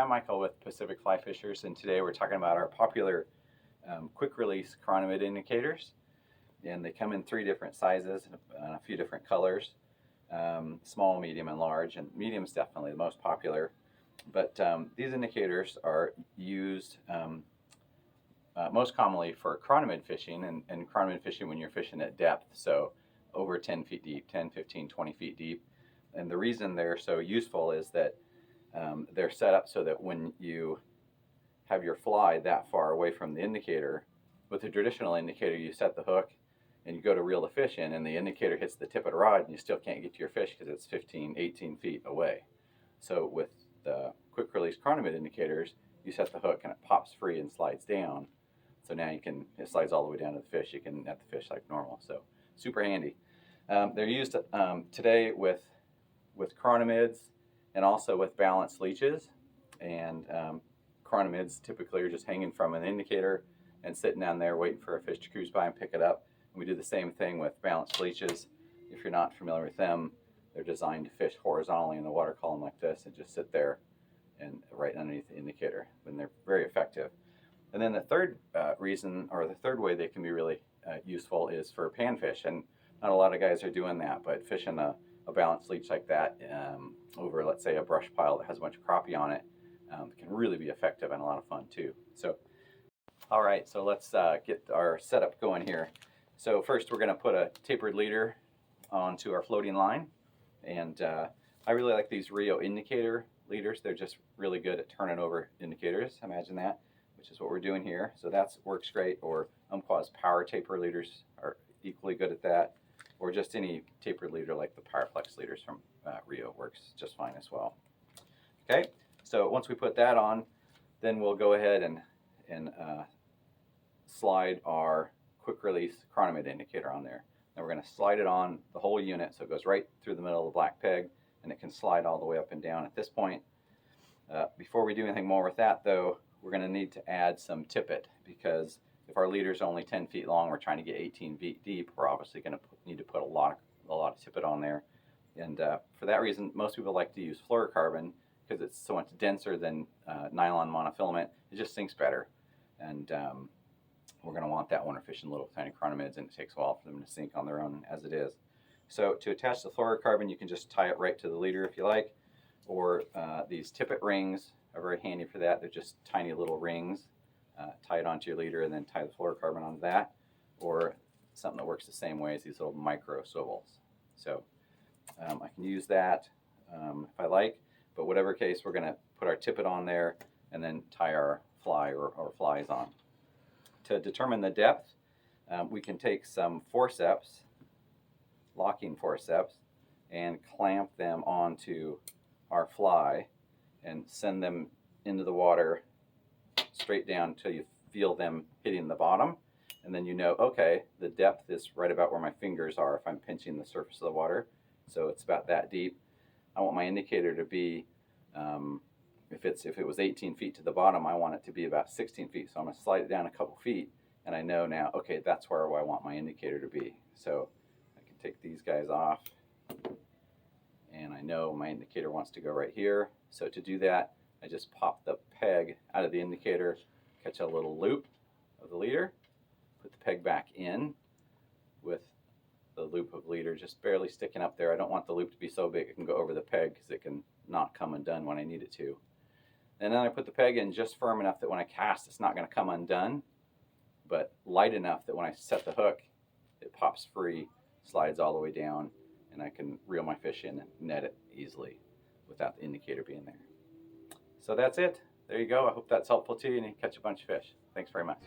I'm Michael with Pacific Fly Fishers, and today we're talking about our popular quick release chironomid indicators. And they come in 3 different sizes and a few different colors, small, medium, and large. And medium is definitely the most popular. But these indicators are used most commonly for chironomid fishing, and chironomid fishing when you're fishing at depth, so over 10 feet deep, 10, 15, 20 feet deep. And the reason they're so useful is that they're set up so that when you have your fly that far away from the indicator, with a traditional indicator, you set the hook and you go to reel the fish in, and the indicator hits the tip of the rod, and you still can't get to your fish because it's 15, 18 feet away. So with the quick release chironomid indicators, you set the hook and it pops free and slides down. So now it slides all the way down to the fish. You can net the fish like normal. So super handy. They're used today with chironomids and also with balanced leeches. And chironomids typically are just hanging from an indicator and sitting down there waiting for a fish to cruise by and pick it up. And we do the same thing with balanced leeches. If you're not familiar with them, they're designed to fish horizontally in the water column like this and just sit there and right underneath the indicator, and they're very effective. And then the third reason, or the third way they can be really useful, is for panfish. And not a lot of guys are doing that, but fishing a balanced leech like that over, let's say, a brush pile that has a bunch of crappie on it can really be effective and a lot of fun too. So, all right, so let's get our setup going here. So first we're going to put a tapered leader onto our floating line. And I really like these Rio indicator leaders. They're just really good at turning over indicators. Imagine that, which is what we're doing here. So that works great. Or Umpqua's power taper leaders are equally good at that. Or just any tapered leader like the Powerflex leaders from Rio works just fine as well. Okay, so once we put that on, then we'll go ahead and slide our quick release chironomid indicator on there. And we're going to slide it on the whole unit, so it goes right through the middle of the black peg, and it can slide all the way up and down at this point. Before we do anything more with that, though, we're going to need to add some tippet, because if our leader is only 10 feet long, we're trying to get 18 feet deep, we're obviously going to need to put a lot of tippet on there. And for that reason, most people like to use fluorocarbon because it's so much denser than nylon monofilament. It just sinks better. And we're going to want that when we're fishing little tiny chironomids, and it takes a while for them to sink on their own as it is. So to attach the fluorocarbon, you can just tie it right to the leader if you like, or these tippet rings are very handy for that. They're just tiny little rings. Tie it onto your leader and then tie the fluorocarbon onto that, or something that works the same way as these little micro swivels. So I can use that if I like, but whatever case, we're going to put our tippet on there and then tie our fly or flies on. To determine the depth, we can take some forceps, locking forceps, and clamp them onto our fly and send them into the water straight down until you feel them hitting the bottom. And then you know, okay, the depth is right about where my fingers are if I'm pinching the surface of the water. So it's about that deep. I want my indicator to be, if it was 18 feet to the bottom, I want it to be about 16 feet. So I'm going to slide it down a couple feet, and I know now, okay, that's where I want my indicator to be. So I can take these guys off, and I know my indicator wants to go right here. So to do that, I just pop the peg out of the indicator, catch a little loop of the leader, put the peg back in with the loop of leader just barely sticking up there. I don't want the loop to be so big it can go over the peg, because it can not come undone when I need it to. And then I put the peg in just firm enough that when I cast, it's not going to come undone, but light enough that when I set the hook, it pops free, slides all the way down, and I can reel my fish in and net it easily without the indicator being there. So that's it. There you go. I hope that's helpful to you, and you catch a bunch of fish. Thanks very much.